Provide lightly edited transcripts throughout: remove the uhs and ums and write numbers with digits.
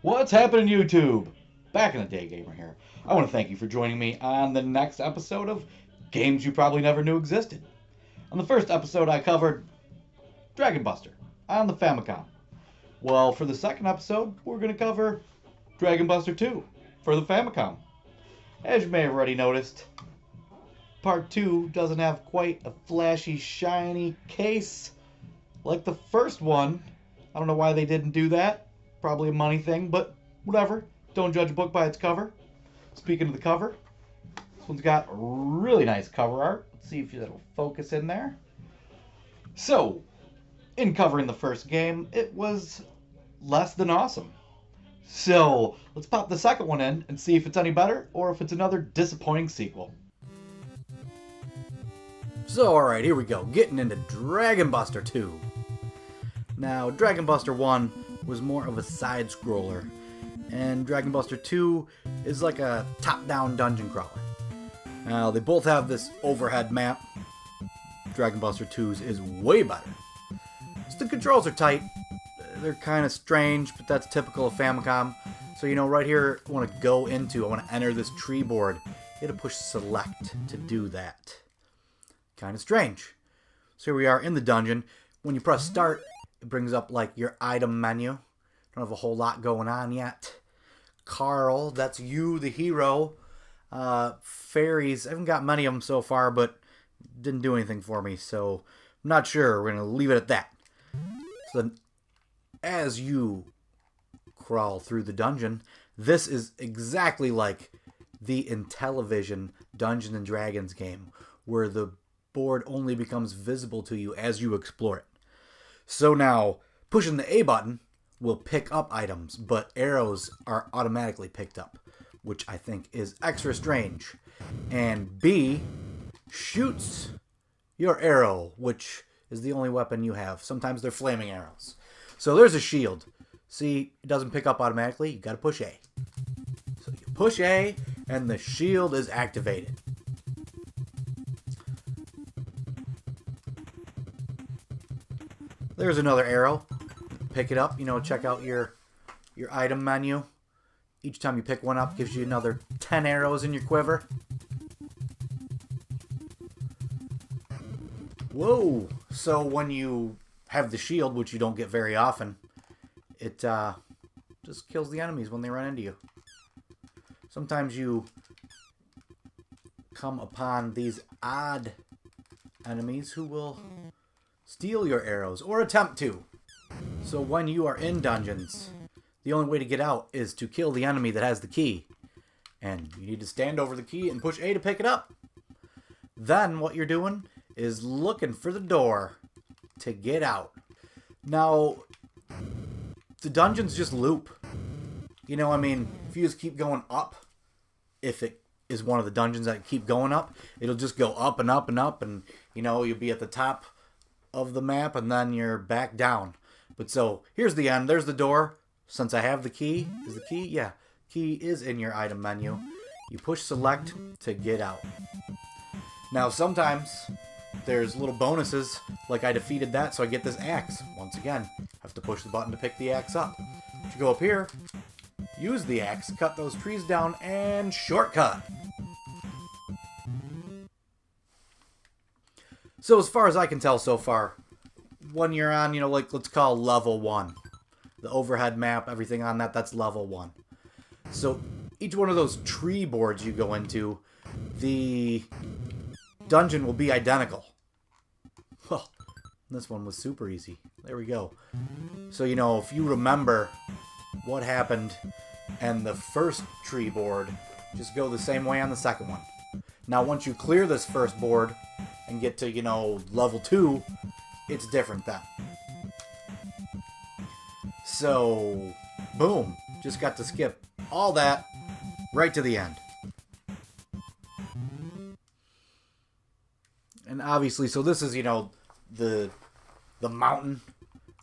What's happening, YouTube? Back in the day, Gamer here. I want to thank you for joining me on the next episode of Games You Probably Never Knew Existed. On the first episode, I covered Dragon Buster on the Famicom. Well, for the second episode, we're going to cover Dragon Buster 2 for the Famicom. As you may have already noticed, Part 2 doesn't have quite a flashy, shiny case like the first one. I don't know why they didn't do that. Probably a money thing, but whatever. Don't judge a book by its cover. Speaking of the cover, this one's got really nice cover art. Let's see if it'll focus in there. So, in covering the first game, it was less than awesome. So, let's pop the second one in and see if it's any better or if it's another disappointing sequel. So, alright, here we go. Getting into Dragon Buster 2. Now, Dragon Buster 1 was more of a side-scroller, and Dragon Buster 2 is like a top-down dungeon crawler. Now, they both have this overhead map. Dragon Buster 2's is way better. So the controls are tight. They're kind of strange, but that's typical of Famicom. So, right here, I want to enter this tree board. You gotta push select to do that. Kind of strange. So here we are in the dungeon. When you press start, it brings up like your item menu. Don't have a whole lot going on yet. Carl, that's you, the hero. Fairies, I haven't got many of them so far, but didn't do anything for me, so I'm not sure. We're going to leave it at that. So then, as you crawl through the dungeon, this is exactly like the Intellivision Dungeons and Dragons game, where the board only becomes visible to you as you explore it. So now, pushing the A button will pick up items, but arrows are automatically picked up, which I think is extra strange. And B shoots your arrow, which is the only weapon you have. Sometimes they're flaming arrows. So there's a shield. See, it doesn't pick up automatically. You gotta push A. So you push A, and the shield is activated. There's another arrow. Pick it up, check out your item menu. Each time you pick one up gives you another 10 arrows in your quiver. Whoa! So when you have the shield, which you don't get very often, it just kills the enemies when they run into you. Sometimes you come upon these odd enemies who will steal your arrows, or attempt to. So when you are in dungeons, the only way to get out is to kill the enemy that has the key. And you need to stand over the key and push A to pick it up. Then what you're doing is looking for the door to get out. Now, the dungeons just loop. If you just keep going up, if it is one of the dungeons that keep going up, it'll just go up and up and up, and you'll be at the top of the map, and then you're back down. But so here's the end. There's the door. Since I have the key, is the key? Yeah, key is in your item menu. You push select to get out. Now sometimes there's little bonuses, like I defeated that, so I get this axe. Once again, have to push the button to pick the axe up. If you go up here, use the axe, cut those trees down, and shortcut. So as far as I can tell so far, when you're on, let's call level 1. The overhead map, everything on that, that's level 1. So each one of those tree boards you go into, the dungeon will be identical. Well, this one was super easy. There we go. So, if you remember what happened and the first tree board, just go the same way on the second one. Now, once you clear this first board and get to, level 2, it's different then. So, boom. Just got to skip all that right to the end. And obviously, so this is, the mountain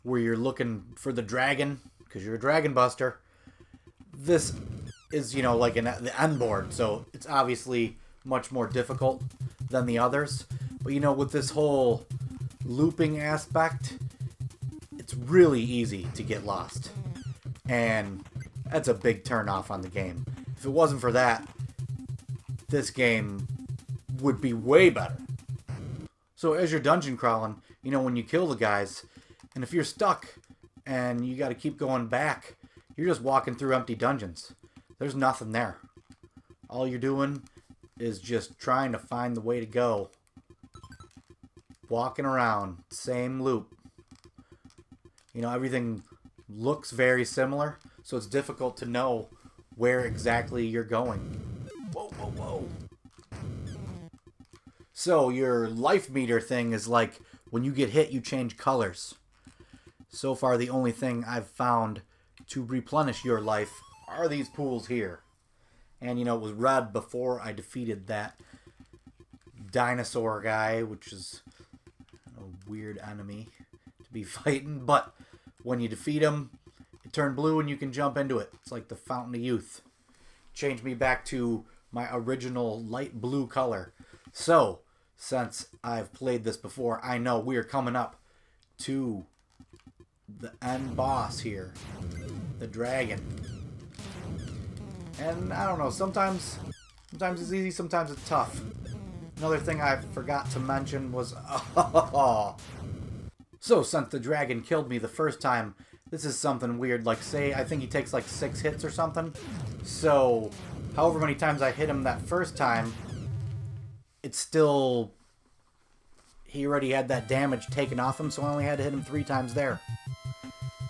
where you're looking for the dragon, because you're a dragon buster. This is, like the end board, so it's obviously much more difficult than the others. But, with this whole looping aspect, it's really easy to get lost. And That's a big turn off on the game. If it wasn't for that, this game would be way better. So as you're dungeon crawling, you know, when you kill the guys, and if you're stuck and you got to keep going back, you're just walking through empty dungeons. There's nothing there. All you're doing is just trying to find the way to go. Walking around, same loop. You know, everything looks very similar, so it's difficult to know where exactly you're going. Whoa, whoa, whoa. So your life meter thing is like when you get hit, you change colors. So far, the only thing I've found to replenish your life are these pools here. And, you know, it was red before I defeated that dinosaur guy, which is a weird enemy to be fighting. But when you defeat him, it turned blue and you can jump into it. It's like the Fountain of Youth. Changed me back to my original light blue color. So, since I've played this before, I know we are coming up to the end boss here. The dragon. And I don't know, sometimes it's easy, sometimes it's tough. Another thing I forgot to mention was... So, since the dragon killed me the first time, this is something weird. Like, say, I think he takes like 6 hits or something. So, however many times I hit him that first time, it's still... He already had that damage taken off him, so I only had to hit him 3 times there.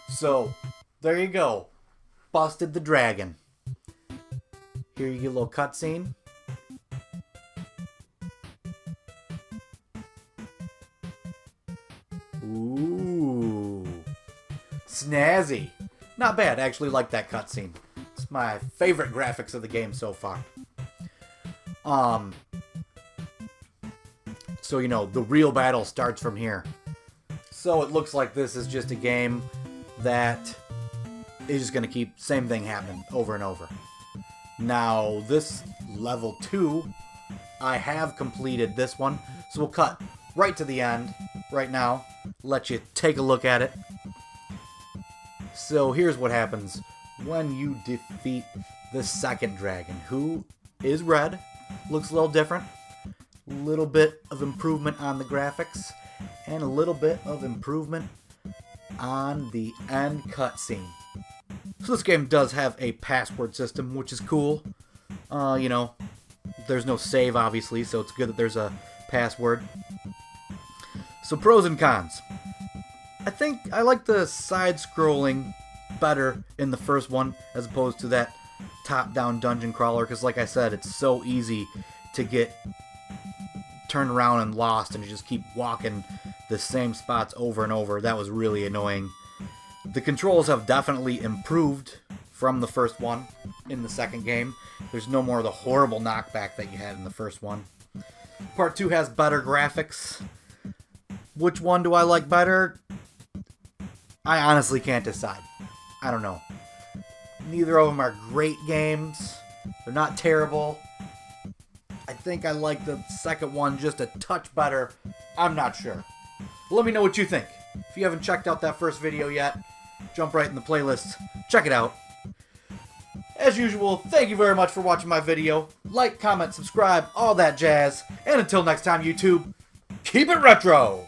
So, there you go. Busted the dragon. Here you get a little cutscene. Ooh. Snazzy. Not bad. I actually like that cutscene. It's my favorite graphics of the game so far. So, you know, the real battle starts from here. So it looks like this is just a game that is just going to keep same thing happening over and over. Now, this level 2, I have completed this one. So we'll cut right to the end right now. Let you take a look at it. So here's what happens when you defeat the second dragon, who is red. Looks a little different. A little bit of improvement on the graphics. And a little bit of improvement on the end cutscene. So this game does have a password system, which is cool. You know, there's no save, obviously, so it's good that there's a password. So pros and cons. I think I like the side-scrolling better in the first one, as opposed to that top-down dungeon crawler, because like I said, it's so easy to get turned around and lost, and you just keep walking the same spots over and over. That was really annoying. The controls have definitely improved from the first one in the second game. There's no more of the horrible knockback that you had in the first one. Part 2 has better graphics. Which one do I like better? I honestly can't decide. I don't know. Neither of them are great games. They're not terrible. I think I like the second one just a touch better. I'm not sure. Let me know what you think. If you haven't checked out that first video yet, jump right in the playlist. Check it out. As usual, thank you very much for watching my video. Like, comment, subscribe, all that jazz. And until next time, YouTube, keep it retro!